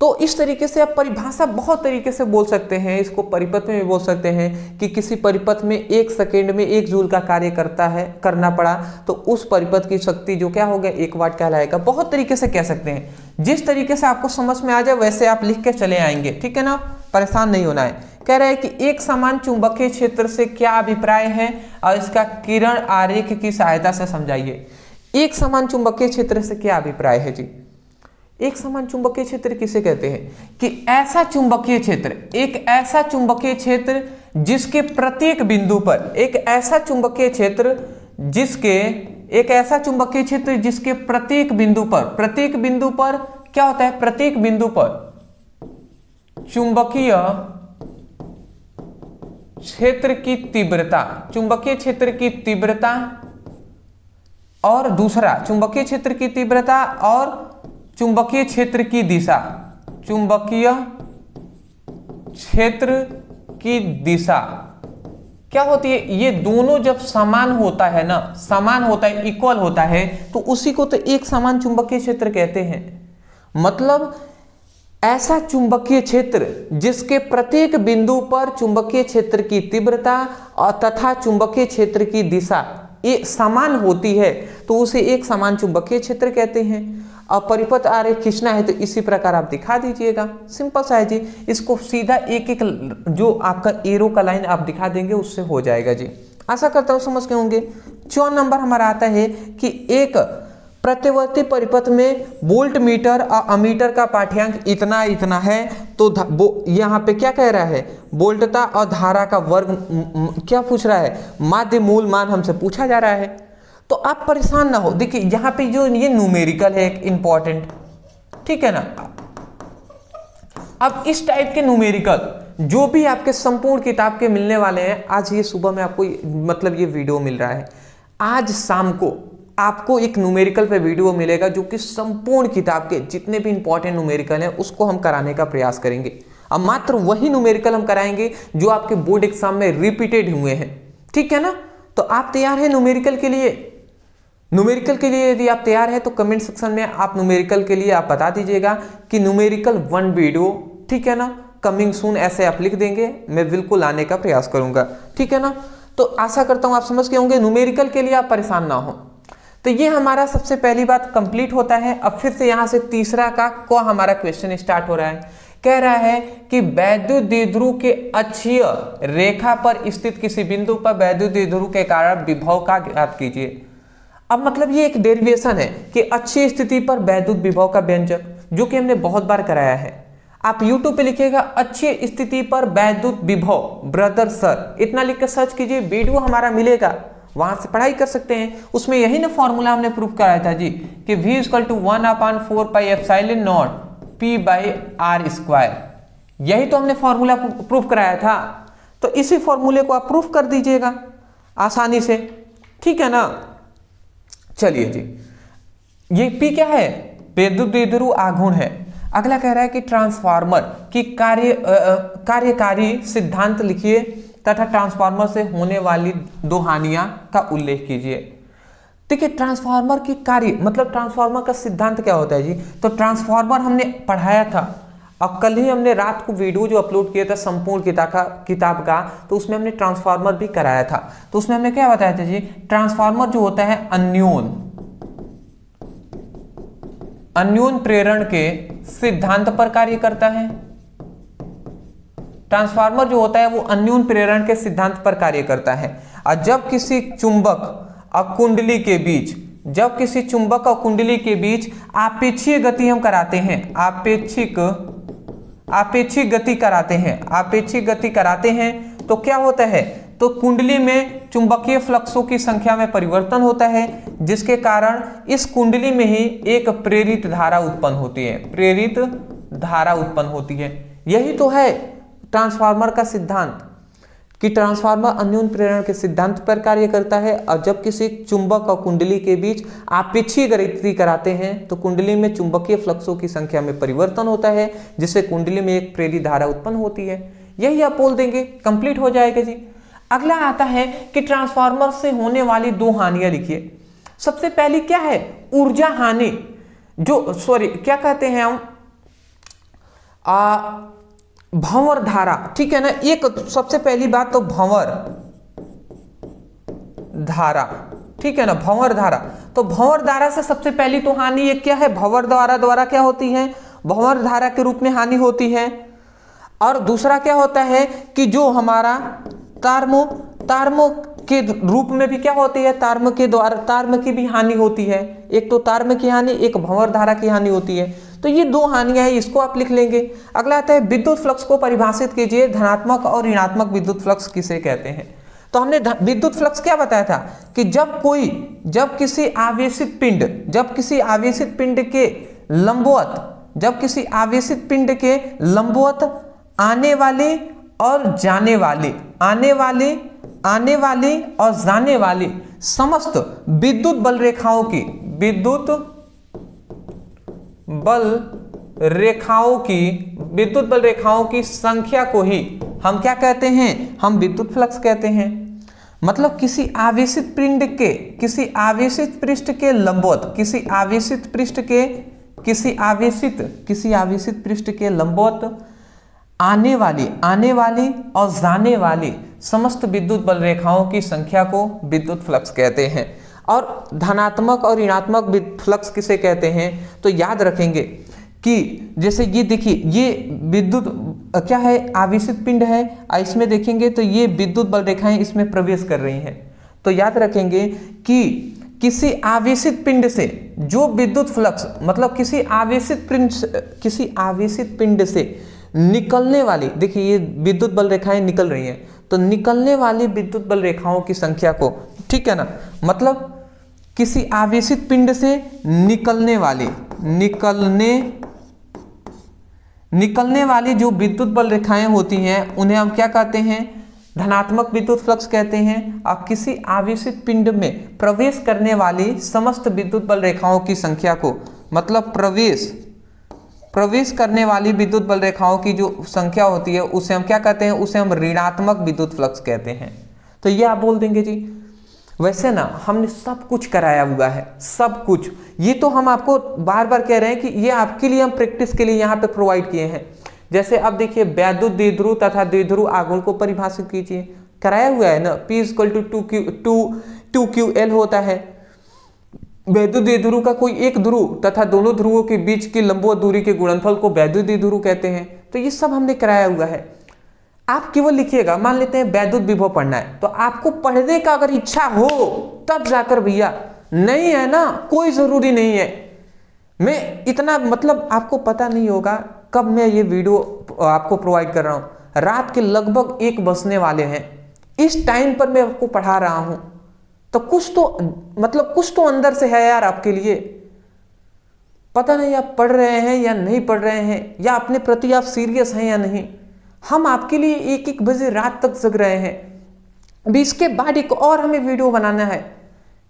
तो इस तरीके से आप परिभाषा बहुत तरीके से बोल सकते हैं, इसको परिपथ में भी बोल सकते हैं कि किसी परिपथ में 1 सेकेंड में 1 जूल का कार्य करना पड़ा तो उस परिपथ की शक्ति जो क्या हो गया 1 वाट कहलाएगा। बहुत तरीके से कह सकते हैं, जिस तरीके से आपको समझ में आ जाए वैसे आप लिख के चले आएंगे, ठीक है ना, परेशान नहीं होना है। कह रहा है कि एक समान चुंबकीय क्षेत्र से क्या अभिप्राय है और इसका किरण आरेख की सहायता से समझाइए। एक समान चुंबकीय क्षेत्र से क्या अभिप्राय है जी। एक समान चुंबकीय क्षेत्र किसे कहते हैं कि ऐसा चुंबकीय क्षेत्र, एक ऐसा चुंबकीय क्षेत्र जिसके प्रत्येक बिंदु पर जिसके प्रत्येक बिंदु पर क्या होता है, प्रत्येक बिंदु पर चुंबकीय क्षेत्र की तीव्रता और दूसरा चुंबकीय क्षेत्र की तीव्रता और चुंबकीय क्षेत्र की दिशा, क्या होती है, ये दोनों जब समान होता है ना, इक्वल होता है तो उसी को तो एक समान चुंबकीय क्षेत्र कहते हैं। मतलब ऐसा चुंबकीय क्षेत्र जिसके प्रत्येक बिंदु पर चुंबकीय क्षेत्र की तीव्रता और तथा चुंबकीय क्षेत्र की दिशा ये समान होती है तो उसे एक समान चुंबकीय क्षेत्र कहते हैं। अब परिपथ आरेख खींचना है तो इसी प्रकार आप दिखा दीजिएगा, सिंपल सा है जी। इसको सीधा एक एक जो आपका एरो का लाइन आप दिखा देंगे उससे हो जाएगा जी। आशा करता हूं समझ गए होंगे। 4 नंबर हमारा आता है कि एक प्रत्यवर्ती परिपथ में वोल्ट मीटर और अमीटर का पाठ्यांक इतना है तो यहाँ पे क्या कह रहा है, वोल्टता और धारा का वर्ग क्या पूछ रहा है, माध्य मूल मान हमसे पूछा जा रहा है। तो आप परेशान ना हो, देखिए यहाँ पे जो ये न्यूमेरिकल है एक इंपॉर्टेंट, ठीक है ना। अब इस टाइप के न्यूमेरिकल जो भी आपके संपूर्ण किताब के मिलने वाले हैं, आज ये सुबह में आपको मतलब ये वीडियो मिल रहा है, आज शाम को आपको एक न्यूमेरिकल पे वीडियो मिलेगा जो कि संपूर्ण किताब के जितने भी इंपॉर्टेंट न्यूमेरिकल हैं उसको हम कराने का प्रयास करेंगे। अब मात्र वही न्यूमेरिकल हम कराएंगे जो आपके बोर्ड एग्जाम में रिपीटेड हुए हैं, ठीक है ना। तो आप तैयार हैं न्यूमेरिकल के लिए? न्यूमेरिकल के लिए यदि आप तैयार हैं तो कमेंट सेक्शन में आप न्यूमेरिकल के लिए आप बता दीजिएगा कि न्यूमेरिकल 1 वीडियो, ठीक है ना, कमिंग सून, ऐसे आप लिख देंगे, मैं बिल्कुल आने का प्रयास करूंगा, ठीक है ना। तो आशा करता हूं आप समझ गए होंगे, न्यूमेरिकल के लिए आप परेशान ना हो। तो ये हमारा सबसे पहली बात कंप्लीट होता है। अब फिर से यहाँ से तीसरा का हमारा क्वेश्चन स्टार्ट हो रहा है। कह रहा है कि वैद्युत द्विध्रुव के अक्षीय रेखा पर स्थित किसी बिंदु पर वैद्युत द्विध्रुव के कारण विभव का ज्ञात कीजिए। अब मतलब ये एक डेरिवेशन है कि अच्छी स्थिति पर वैद्युत विभव का व्यंजक, जो कि हमने बहुत बार कराया है। आप YouTube पे लिखिएगा अच्छी स्थिति पर वैद्युत विभव ब्रदर सर, इतना लिख कर सर्च कीजिए, वीडियो हमारा मिलेगा, वहां से पढ़ाई कर सकते हैं। उसमें यही ना फॉर्मूला हमने प्रूफ कराया था जी कि V = 1/4πε0 P/r², यही तो हमने फॉर्मूला प्रूफ कराया था। तो इसी फॉर्मूले को आप प्रूफ कर दीजिएगा आसानी से, ठीक है ना। चलिए जी, ये P क्या है? विद्युत द्विध्रुव आघूर्ण है। अगला कह रहा है कि ट्रांसफार्मर की कार्यकारी सिद्धांत लिखिए तथा ट्रांसफार्मर से होने वाली दो हानियां का उल्लेख कीजिए। देखिए, ट्रांसफार्मर की कार्य मतलब ट्रांसफार्मर का सिद्धांत क्या होता है जी? तो ट्रांसफार्मर हमने पढ़ाया था, अब कल ही हमने रात को वीडियो जो अपलोड किया था संपूर्ण किताब का, तो उसमें हमने ट्रांसफार्मर भी कराया था। तो उसमें हमने क्या बताया था जी? ट्रांसफार्मर जो होता है अन्योन प्रेरण के सिद्धांत पर कार्य करता है। ट्रांसफार्मर जो होता है वो अन्योन प्रेरण के सिद्धांत पर कार्य करता है। और जब किसी चुंबक और कुंडली के बीच आपेक्षीय गति हम कराते हैं, आपेक्षिक गति कराते हैं तो क्या होता है? तो कुंडली में चुंबकीय फ्लक्सों की संख्या में परिवर्तन होता है, जिसके कारण इस कुंडली में ही एक प्रेरित धारा उत्पन्न होती है। यही तो है ट्रांसफार्मर का सिद्धांत कि ट्रांसफार्मर अन्योन प्रेरण के सिद्धांत पर कार्य करता है। और जब किसी चुंबक और कुंडली के बीच आपेक्षीय गति कराते हैं तो कुंडली में चुंबकीय फ्लक्सों की संख्या में परिवर्तन होता है, जिससे कुंडली में एक प्रेरित धारा उत्पन्न होती है। यही आप बोल देंगे, कंप्लीट हो जाएगा जी। अगला आता है कि ट्रांसफार्मर से होने वाली दो हानियां लिखिए। सबसे पहली क्या है? ऊर्जा हानि, क्या कहते हैं हम, भंवर धारा, ठीक है ना। एक सबसे पहली बात तो भंवर धारा, ठीक है ना, भंवर धारा। तो भंवर धारा से सबसे पहली तो हानि एक क्या है? भंवर द्वारा क्या होती है? भंवर धारा के रूप में हानि होती है। और दूसरा क्या होता है कि जो हमारा तारमो के रूप में भी क्या होती है? तार्म की भी हानि होती है। एक तो तार्म की हानि, एक भंवर धारा की हानि होती है। तो ये दो हानियां हैं, इसको आप लिख लेंगे। अगला आता है विद्युत फ्लक्स को परिभाषित कीजिए। धनात्मक और ऋणात्मक विद्युत फ्लक्स किसे कहते हैं? तो हमने विद्युत फ्लक्स क्या बताया था कि जब किसी आवेशित पिंड के लंबवत आने वाले और जाने वाली समस्त विद्युत बल रेखाओं की संख्या को ही हम क्या कहते हैं? हम विद्युत फ्लक्स कहते हैं। मतलब किसी आवेशित पृष्ठ के लंबवत, किसी आवेशित पृष्ठ के लंबवत आने वाली और जाने वाली समस्त विद्युत बल रेखाओं की संख्या को विद्युत फ्लक्स कहते हैं। और धनात्मक और ऋणात्मक फ्लक्स किसे कहते हैं? तो याद रखेंगे कि जैसे ये देखिए, ये विद्युत क्या है? आवेशित पिंड है। इसमें देखेंगे तो ये विद्युत बल रेखाएं इसमें प्रवेश कर रही हैं। तो याद रखेंगे कि किसी आवेशित पिंड से जो विद्युत फ्लक्स, मतलब किसी आवेशित पिंड से निकलने वाली, देखिए ये विद्युत बल रेखाएं निकल रही हैं, तो निकलने वाली विद्युत बल रेखाओं की संख्या को, ठीक है ना, मतलब किसी आवेशित पिंड से निकलने वाली जो विद्युत बल रेखाएं होती हैं उन्हें हम क्या कहते हैं? धनात्मक विद्युत फ्लक्स कहते हैं। और किसी आवेशित पिंड में प्रवेश करने वाली समस्त विद्युत बल रेखाओं की संख्या को, मतलब प्रवेश करने वाली विद्युत बल रेखाओं की जो संख्या होती है उसे हम क्या कहते हैं? उसे हम ऋणात्मक विद्युत फ्लक्स कहते हैं। तो ये आप बोल देंगे जी। वैसे ना हमने सब कुछ कराया हुआ है, सब कुछ। ये तो हम आपको बार बार कह रहे हैं कि ये आपके लिए हम प्रैक्टिस के लिए यहाँ पे प्रोवाइड किए हैं। जैसे अब देखिए, वैद्युत द्विध्रुव तथा द्विध्रुव आघूर्ण को परिभाषित कीजिए, कराया हुआ है ना। P = 2qL होता है। वैद्युत द्विध्रुव का कोई एक ध्रुव तथा दोनों ध्रुवों के बीच की लंबवत दूरी के गुणनफल को वैद्युत द्विध्रुव कहते हैं। तो ये सब हमने कराया हुआ है। आप केवल लिखिएगा, मान लेते हैं वैद्युत विभव पढ़ना है, तो आपको पढ़ने का अगर इच्छा हो तब जाकर भैया नहीं है ना, कोई जरूरी नहीं है। मैं इतना मतलब आपको पता नहीं होगा कब मैं ये वीडियो आपको प्रोवाइड कर रहा हूं। रात के लगभग 1 बजने वाले हैं, इस टाइम पर मैं आपको पढ़ा रहा हूं, तो कुछ तो मतलब कुछ तो अंदर से है यार आपके लिए। पता नहीं आप पढ़ रहे हैं या नहीं पढ़ रहे हैं, या अपने प्रति आप सीरियस हैं या नहीं। हम आपके लिए 1-1 बजे रात तक जग रहे हैं। अभी इसके बाद एक और हमें वीडियो बनाना है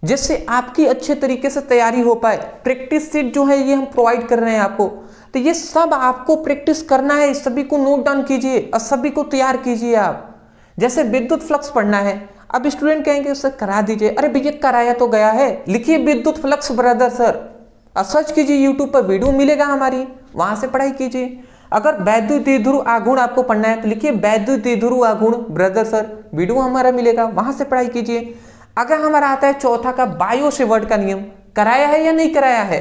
जिससे आपकी अच्छे तरीके से तैयारी हो पाए। प्रैक्टिस सीट जो है ये हम प्रोवाइड कर रहे हैं आपको, तो ये सब आपको प्रैक्टिस करना है। सभी को नोट डाउन कीजिए और सभी को तैयार कीजिए। आप जैसे विद्युत फ्लक्स पढ़ना है, अब स्टूडेंट कहेंगे उससे करा दीजिए। अरे भैया कराया तो गया है, लिखिए विद्युत फ्लक्स ब्रदर सर और सर्च कीजिए, यूट्यूब पर वीडियो मिलेगा हमारी, वहां से पढ़ाई कीजिए। अगर वैद्युत द्विध्रुव आघूर्ण आपको पढ़ना है तो लिखिए वैद्युत द्विध्रुव आघूर्ण ब्रदर सर, वीडियो हमारा मिलेगा, वहां से पढ़ाई कीजिए। अगर हमारा आता है चौथा का बायो सेवर्ट का नियम, कराया है या नहीं कराया है?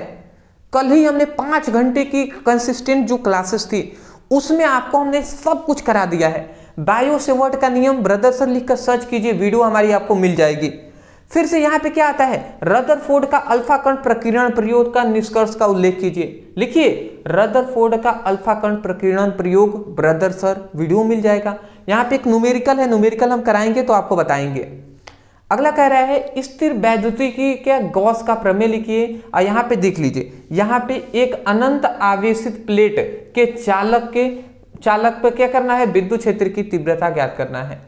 कल ही हमने 5 घंटे की कंसिस्टेंट जो क्लासेस थी उसमें आपको हमने सब कुछ करा दिया है। बायो सेवर्ट का नियम ब्रदर सर लिखकर सर्च कीजिए, वीडियो हमारी आपको मिल जाएगी। फिर से यहाँ पे क्या आता है, रदरफोर्ड का अल्फा कण प्रकीर्णन प्रयोग का निष्कर्ष का उल्लेख कीजिए। लिखिए रदरफोर्ड का अल्फा कण प्रकीर्णन प्रयोग ब्रदर सर, वीडियो मिल जाएगा। यहाँ पे एक न्यूमेरिकल है, न्यूमेरिकल हम कराएंगे तो आपको बताएंगे। अगला कह रहा है स्थिर वैद्युतिकी क्या गॉस का प्रमेय लिखिए। और यहाँ पे देख लीजिए, यहाँ पे एक अनंत आवेशित प्लेट के चालक पे क्या करना है, विद्युत क्षेत्र की तीव्रता ज्ञात करना है।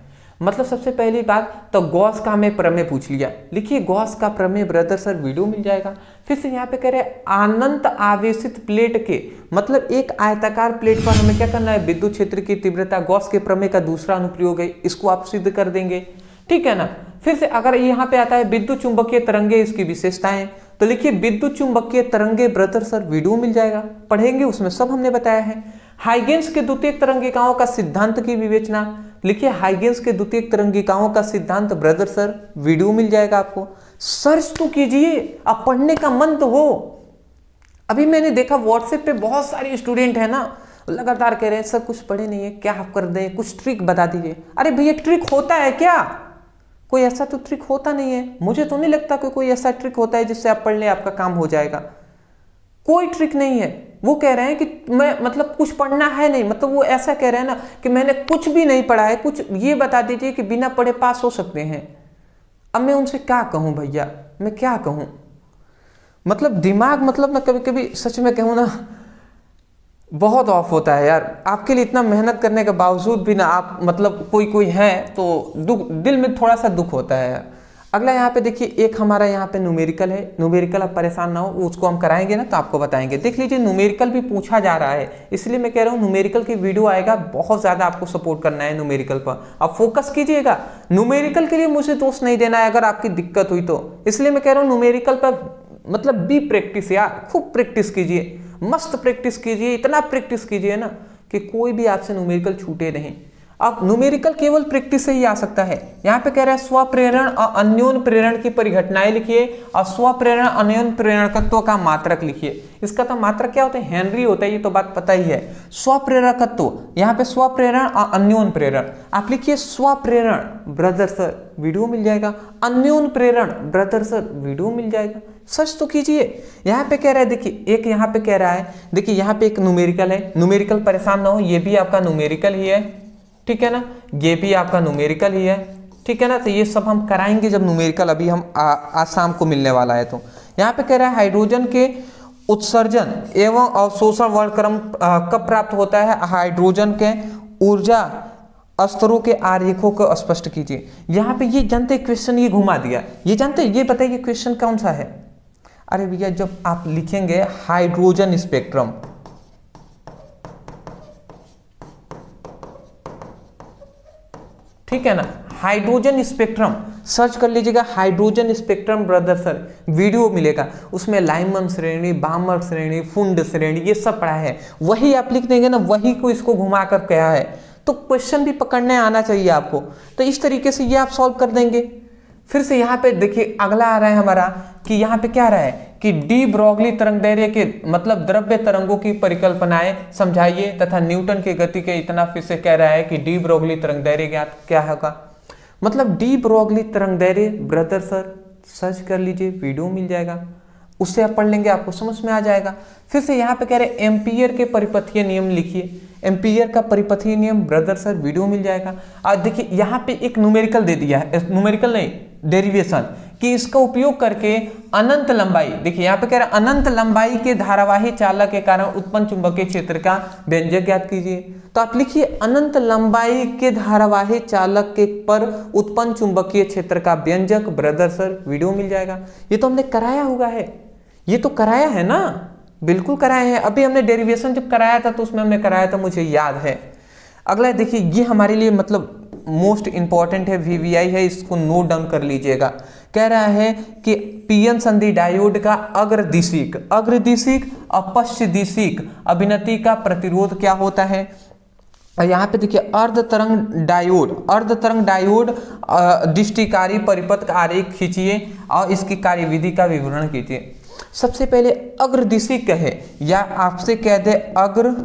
मतलब सबसे पहली बात तो गॉस का हमें प्रमेय पूछ लिया, लिखिए गॉस का प्रमेय ब्रदर सर, वीडियो मिल जाएगा। फिर से यहाँ पे कह रहे हैं अनंत आवेशित प्लेट के, मतलब एक आयताकार प्लेट पर हमें क्या करना है, विद्युत क्षेत्र की तीव्रता, गॉस के प्रमेय का दूसरा अनुप्रयोग है, इसको आप सिद्ध कर देंगे, ठीक है ना। फिर से अगर यहाँ पे आता है विद्युत चुंबकीय तरंगे इसकी विशेषताएं, तो लिखिए विद्युत चुंबकीय तरंगे ब्रदर सर, वीडियो मिल जाएगा, पढ़ेंगे, उसमें सब हमने बताया है। हाइगेंस के द्वितीयक तरंगिकाओं का सिद्धांत की विवेचना, लिखिए हाइगेंस के द्वितीयक तरंगिकाओं का सिद्धांत ब्रदर सर, वीडियो मिल जाएगा आपको। सर्च तो कीजिए, अब पढ़ने का मन तो हो। अभी मैंने देखा व्हाट्सएप पे बहुत सारे स्टूडेंट है ना, लगातार कह रहे हैं सर कुछ पढ़े नहीं है, क्या आप कर दें, कुछ ट्रिक बता दीजिए। अरे भैया ट्रिक होता है क्या? कोई ऐसा तो ट्रिक होता नहीं है, मुझे तो नहीं लगता कि कोई ऐसा ट्रिक होता है जिससे आप पढ़ लें आपका काम हो जाएगा। कोई ट्रिक नहीं है। वो कह रहे हैं कि मैं मतलब कुछ पढ़ना है नहीं, मतलब वो ऐसा कह रहे हैं ना कि मैंने कुछ भी नहीं पढ़ा है, कुछ ये बता दीजिए कि बिना पढ़े पास हो सकते हैं। अब मैं उनसे क्या कहूं भैया, मैं क्या कहूं? मतलब दिमाग मतलब ना कभी कभी सच में कहूं ना बहुत ऑफ होता है यार। आपके लिए इतना मेहनत करने के बावजूद भी ना आप मतलब कोई है तो दुख, दिल में थोड़ा सा दुख होता है यार। अगला यहाँ पे देखिए एक हमारा यहाँ पे न्यूमेरिकल है, न्यूमेरिकल आप परेशान ना हो, उसको हम कराएंगे ना तो आपको बताएंगे। देख लीजिए न्यूमेरिकल भी पूछा जा रहा है, इसलिए मैं कह रहा हूँ न्यूमेरिकल की वीडियो आएगा, बहुत ज़्यादा आपको सपोर्ट करना है न्यूमेरिकल पर, आप फोकस कीजिएगा। न्यूमेरिकल के लिए मुझे दोष नहीं देना है अगर आपकी दिक्कत हुई तो, इसलिए मैं कह रहा हूँ न्यूमेरिकल पर मतलब बी प्रैक्टिस यार, खूब प्रैक्टिस कीजिए, मस्त प्रैक्टिस कीजिए, इतना प्रैक्टिस कीजिए ना कि कोई भी आपसे न्यूमेरिकल छूटे नहीं। अब न्यूमेरिकल केवल प्रैक्टिस से ही आ सकता है। यहाँ पे कह रहा है स्वप्रेरण और अन्योन प्रेरण की परिघटनाएं लिखिए और स्वप्रेरण अन्योन प्रेरकत्व का मात्रक लिखिए। इसका तो मात्रक क्या होता है, हेनरी होता है, ये तो बात पता ही है। स्वप्रेरकत्व, यहाँ पे स्वप्रेरण और अन्योन प्रेरण आप लिखिए, स्वप्रेरण ब्रदर सर, वीडियो मिल जाएगा, अन्योन प्रेरण ब्रदर सर, वीडियो मिल जाएगा। सर्च तो कीजिए। यहाँ पे कह रहा है देखिए, एक यहाँ पे कह रहा है, देखिए यहाँ पे एक न्यूमेरिकल है, न्यूमेरिकल परेशान ना हो, ये भी आपका न्यूमेरिकल ही है, ठीक है ना, ये भी आपका न्यूमेरिकल ही है, ठीक है ना। तो ये सब हम कराएंगे जब न्यूमेरिकल अभी हम आज शाम को मिलने वाला है। तो यहाँ पे कह रहा है हाइड्रोजन के उत्सर्जन एवं अवशोषण वर्णक्रम कब प्राप्त होता है, हाइड्रोजन के ऊर्जा स्तरों के आरेखों को स्पष्ट कीजिए। यहाँ पे ये जानते क्वेश्चन ये घुमा दिया, ये जानते, ये बताइए क्वेश्चन कौन सा है? अरे भैया जब आप लिखेंगे हाइड्रोजन स्पेक्ट्रम, ठीक है ना, हाइड्रोजन स्पेक्ट्रम सर्च कर लीजिएगा, hydrogen spectrum brother sir, video मिलेगा, उसमें लाइमन श्रेणी, बामर श्रेणी, फुंड श्रेणी ये सब पढ़ा है, वही आप लिख देंगे ना, वही को इसको घुमा कर कहा है, तो क्वेश्चन भी पकड़ने आना चाहिए आपको। तो इस तरीके से ये आप सॉल्व कर देंगे। फिर से यहाँ पे देखिए अगला आ रहा है हमारा कि यहाँ पे क्या आ रहा है कि डी ब्रोगली तरंगदैर्घ्य के मतलब द्रव्य तरंगों की परिकल्पनाएं समझाइए तथा न्यूटन की गति के इतना। फिर से कह रहा है कि डी ब्रोगली तरंगदैर्घ्य क्या होगा, मतलब डी ब्रोगली तरंगदैर्घ्य ब्रदर सर, सर्च कर लीजिए, वीडियो मिल जाएगा, उससे आप पढ़ लेंगे, आपको समझ में आ जाएगा। फिर से यहाँ पे कह रहे हैं एम्पियर के परिपथीय नियम लिखिए, एम्पियर का परिपथीय नियम ब्रदर सर वीडियो मिल जाएगा। और देखिए यहाँ पे एक न्यूमेरिकल दे दिया है, न्यूमेरिकल नहीं डेरिवेशन, कि इसका उपयोग करके अनंत लंबाई, देखिए यहाँ पे कह रहा है अनंत लंबाई के धारावाही चालक के कारण उत्पन्न चुंबकीय क्षेत्र का व्यंजक ज्ञात कीजिए। तो आप लिखिए अनंत लंबाई के धारावाही चालक के पर उत्पन्न चुंबकीय क्षेत्र का व्यंजक ब्रदर सर वीडियो मिल जाएगा। ये तो हमने कराया हुआ है, ये तो कराया है ना, बिल्कुल कराया है। अभी हमने डेरिवेशन जब कराया था तो उसमें हमने कराया था, मुझे याद है। अगला देखिए, ये हमारे लिए मतलब मोस्ट इंपॉर्टेंट है, वीवीआई है, इसको नोट डाउन कर लीजिएगा। कह रहा है कि पीएन संधि डायोड का अग्रदिशिक और पश्चदिशिक अभिनति का प्रतिरोध क्या होता है। और यहाँ पे देखिए अर्धतरंग डायोड दृष्टिकारी परिपथ का आरेख खींचिए और इसकी कार्यविधि का विवरण कीजिए। सबसे पहले अग्रदिशिक है या आपसे कह दे अग्र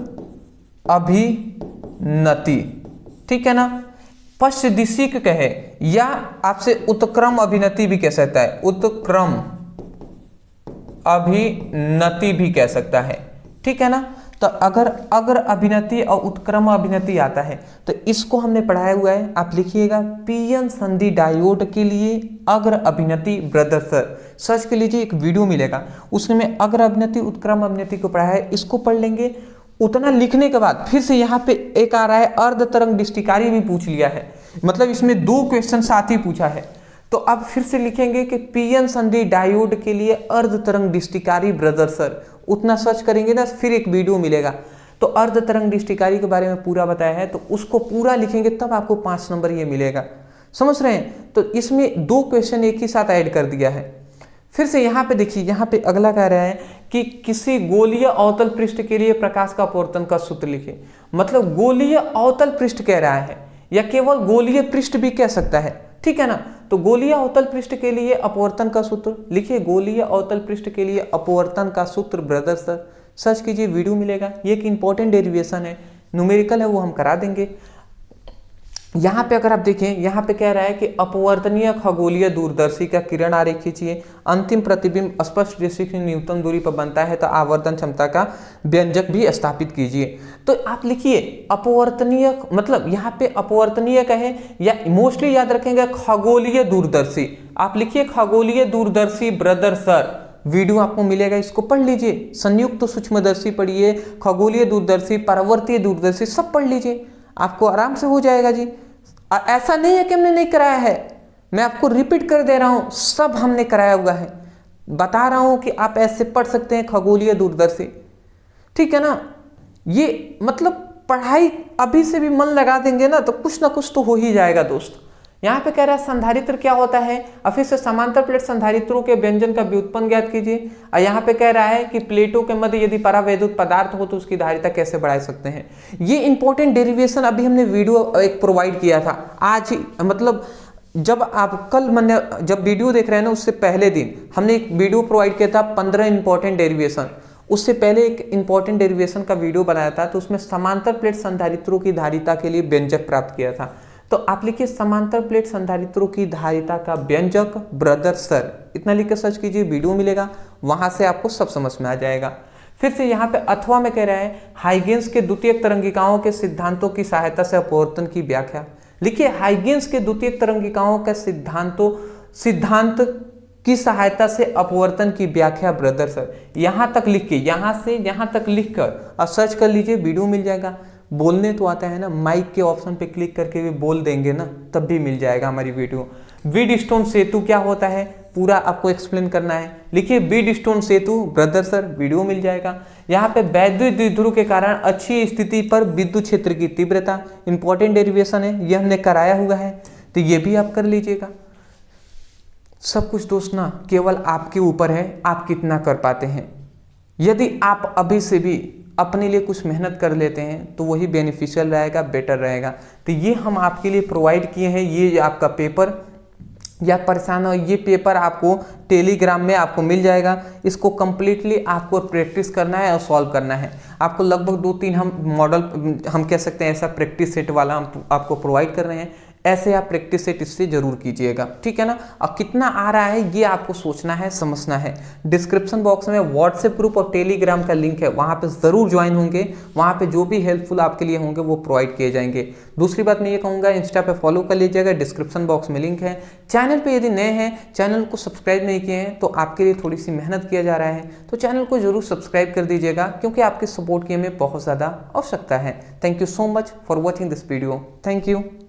अभिनति, ठीक है ना। पश्चदिशिक कहे या आपसे उत्क्रम अभिनति भी कह सकता है, उत्क्रम अभिनति भी कह सकता है, ठीक है ना। तो अगर अग्र अभिनति और उत्क्रम अभिनति आता है तो इसको हमने पढ़ाया हुआ है, आप लिखिएगा पीएन संधि डायोड के लिए अग्र अभिनति ब्रदर सर सर्च कर लीजिए, एक वीडियो मिलेगा, उसमें अग्र अभिनति उत्क्रम अभिनति को पढ़ाया है, इसको पढ़ लेंगे। उतना लिखने के बाद फिर से यहाँ पे एक आ रहा है अर्धतरंग दृष्टिकारी भी पूछ लिया है, मतलब इसमें 2 क्वेश्चन साथ ही पूछा है। तो अब फिर से लिखेंगे कि पीएन संधि डायोड के लिए अर्धतरंग दृष्टिकारी ब्रदर सर, उतना सर्च करेंगे ना, फिर एक वीडियो मिलेगा। तो अर्धतरंग दृष्टिकारी के बारे में पूरा बताया है, तो उसको पूरा लिखेंगे तब आपको 5 नंबर ये मिलेगा, समझ रहे हैं। तो इसमें 2 क्वेश्चन एक ही साथ ऐड कर दिया है। फिर से यहाँ पे देखिए, यहाँ पे अगला कह रहा है कि किसी गोलीय अवतल पृष्ठ के लिए प्रकाश का अपवर्तन का सूत्र लिखे। मतलब गोलीय अवतल पृष्ठ कह रहा है या केवल गोलीय पृष्ठ भी कह सकता है, ठीक है ना। तो गोलीय अवतल पृष्ठ के लिए अपवर्तन का सूत्र लिखिए, गोलीय अवतल पृष्ठ के लिए अपवर्तन का सूत्र ब्रदर सर सर्च कीजिए, वीडियो मिलेगा। ये एक इंपॉर्टेंट डेरिवेशन है, न्यूमेरिकल है, वो हम करा देंगे। यहाँ पे अगर आप देखें, यहाँ पे कह रहा है कि अपवर्तनीय खगोलीय दूरदर्शी का किरण आरेख खींचिए, अंतिम प्रतिबिंब स्पष्ट दृष्टि से न्यूनतम दूरी पर बनता है तो आवर्तन क्षमता का व्यंजक भी स्थापित कीजिए। तो आप लिखिए अपवर्तनीय, मतलब यहाँ पे अपवर्तनीय कहे या मोस्टली याद रखेंगे खगोलीय दूरदर्शी, आप लिखिए खगोलीय दूरदर्शी ब्रदर सर, वीडियो आपको मिलेगा, इसको पढ़ लीजिए। संयुक्त सूक्ष्मदर्शी पढ़िए, खगोलीय दूरदर्शी, परावर्तीय दूरदर्शी सब पढ़ लीजिए, आपको आराम से हो जाएगा जी। ऐसा नहीं है कि हमने नहीं कराया है, मैं आपको रिपीट कर दे रहा हूं, सब हमने कराया हुआ है, बता रहा हूं कि आप ऐसे पढ़ सकते हैं खगोलीय दूरदर्शी, ठीक है ना। ये मतलब पढ़ाई अभी से भी मन लगा देंगे ना तो कुछ ना कुछ तो हो ही जाएगा दोस्त। यहाँ पे कह रहा है संधारित्र क्या होता है, और फिर से समांतर प्लेट संधारित्रों के व्यंजन का व्युत्पन्न ज्ञात कीजिए। और यहाँ पे कह रहा है कि प्लेटों के मध्य यदि परावैद्युत पदार्थ हो तो उसकी धारिता कैसे बढ़ा सकते हैं। ये इंपॉर्टेंट डेरिवेशन अभी हमने वीडियो एक प्रोवाइड किया था आज ही, मतलब जब आप कल मैंने जब वीडियो देख रहे हैं ना उससे पहले दिन हमने एक वीडियो प्रोवाइड किया था 15 इंपॉर्टेंट डेरिवेशन, उससे पहले एक इंपॉर्टेंट डेरिवेशन का वीडियो बनाया था, तो उसमें समांतर प्लेट संधारित्रों की धारिता के लिए व्यंजक प्राप्त किया था। तो आप लिखिए समांतर प्लेट संधारित्रों की धारिता का व्यंजक ब्रदर सर, इतना लिख के सर्च कीजिए, वीडियो मिलेगा, वहां से आपको सब समझ में आ जाएगा। फिर से यहाँ पे अथवा में कह रहा है हाइगेंस के द्वितीयक तरंगिकाओं के सिद्धांतों की सहायता से अपवर्तन की व्याख्या लिखिए। हाइगेंस के द्वितीयक तरंगिकाओं के सिद्धांत की सहायता से अपवर्तन की व्याख्या ब्रदर सर, यहाँ तक लिख के, यहाँ से यहाँ तक लिख कर और सर्च कर लीजिए, वीडियो मिल जाएगा। बोलने तो आता है ना, माइक के ऑप्शन पे क्लिक करके भी बोल देंगे ना तब भी मिल जाएगा हमारी वीडियो। बीडस्टोन सेतु क्या होता है पूरा आपको एक्सप्लेन करना है, लिखिए बीडस्टोन सेतु ब्रदर सर, वीडियो मिल जाएगा। यहाँ पे वैद्युत द्विध्रुव के कारण अच्छी स्थिति पर विद्युत क्षेत्र की तीव्रता, इंपॉर्टेंट डेरिवेशन है, ये हमने कराया हुआ है, तो ये भी आप कर लीजिएगा। सब कुछ दोस्त ना केवल आपके ऊपर है, आप कितना कर पाते हैं। यदि आप अभी से भी अपने लिए कुछ मेहनत कर लेते हैं तो वही बेनिफिशियल रहेगा, बेटर रहेगा। तो ये हम आपके लिए प्रोवाइड किए हैं, ये आपका पेपर या परेशान हो, ये पेपर आपको टेलीग्राम में आपको मिल जाएगा। इसको कम्प्लीटली आपको प्रैक्टिस करना है और सॉल्व करना है। आपको लगभग 2-3 हम मॉडल हम कह सकते हैं ऐसा प्रैक्टिस सेट वाला हम आपको प्रोवाइड कर रहे हैं। ऐसे आप प्रैक्टिस सेट इससे जरूर कीजिएगा, ठीक है ना। और कितना आ रहा है ये आपको सोचना है, समझना है। डिस्क्रिप्शन बॉक्स में व्हाट्सएप ग्रुप और टेलीग्राम का लिंक है, वहां पे जरूर ज्वाइन होंगे। वहां पे जो भी हेल्पफुल आपके लिए होंगे वो प्रोवाइड किए जाएंगे। दूसरी बात मैं ये कहूँगा, इंस्टा पे फॉलो कर लीजिएगा, डिस्क्रिप्शन बॉक्स में लिंक है। चैनल पे यदि नए हैं, चैनल को सब्सक्राइब नहीं किए हैं, तो आपके लिए थोड़ी सी मेहनत किया जा रहा है, तो चैनल को जरूर सब्सक्राइब कर दीजिएगा, क्योंकि आपके सपोर्ट की हमें बहुत ज़्यादा आवश्यकता है। Thank you so much for watching this video. Thank you.